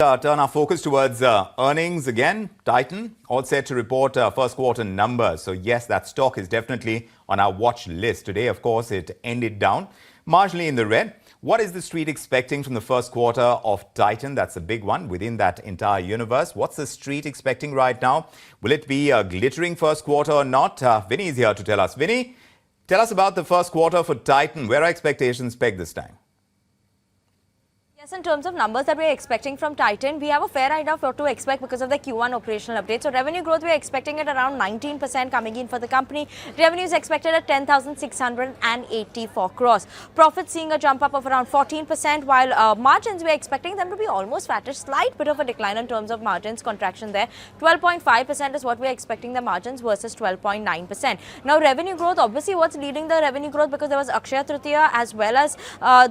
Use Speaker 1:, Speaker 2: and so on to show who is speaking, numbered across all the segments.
Speaker 1: Turn our focus towards earnings again. Titan all set to report first quarter numbers. So yes, that stock is definitely on our watch list. Today, of course, it ended down marginally in the red. What is the street expecting from the first quarter of Titan? That's a big one within that entire universe. What's the street expecting right now? Will it be a glittering first quarter or not? Vinny is here to tell us. Vinny, tell us about the first quarter for Titan. Where are expectations pegged this time?
Speaker 2: Yes, in terms of numbers that we are expecting from Titan, we have a fair idea of what to expect because of the Q1 operational update. So revenue growth, we are expecting at around 19% coming in for the company. Revenue is expected at 10,684 crores. Profits seeing a jump up of around 14%, while margins, we are expecting them to be almost flattish. Slight bit of a decline in terms of margins, contraction there. 12.5% is what we are expecting the margins versus 12.9%. Now, revenue growth, obviously what's leading the revenue growth, because there was Akshaya Tritiya as well as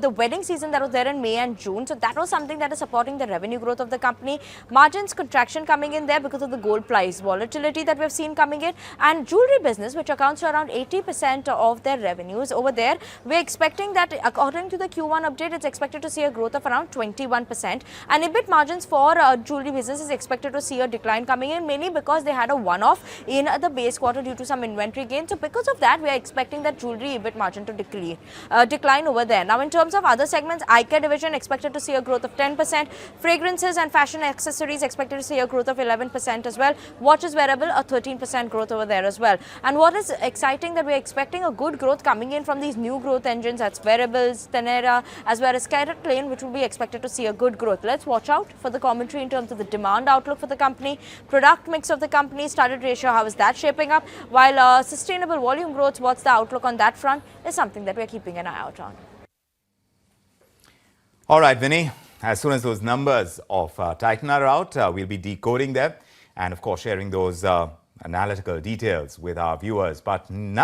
Speaker 2: the wedding season that was there in May and June. So that was something that is supporting the revenue growth of the company. Margins contraction coming in there because of the gold price volatility that we've seen coming in, and jewelry business, which accounts for around 80% of their revenues over there. We're expecting that according to the Q1 update, it's expected to see a growth of around 21%, and EBIT margins for jewelry business is expected to see a decline coming in, mainly because they had a one-off in the base quarter due to some inventory gain. So because of that, we are expecting that jewelry EBIT margin to decline over there. Now, in terms of other segments, eye care division expected to see a growth of 10%. Fragrances and fashion accessories expected to see a growth of 11% as well. Watches wearable, a 13% growth over there as well. And what is exciting, that we're expecting a good growth coming in from these new growth engines, that's wearables, Tenera, as well as CaratLane, which will be expected to see a good growth. Let's watch out for the commentary in terms of the demand outlook for the company, product mix of the company, started ratio, how is that shaping up, while sustainable volume growth, what's the outlook on that front, is something that we're keeping an eye out on.
Speaker 1: All right, Vinny, as soon as those numbers of Titan are out, we'll be decoding them and, of course, sharing those analytical details with our viewers. But now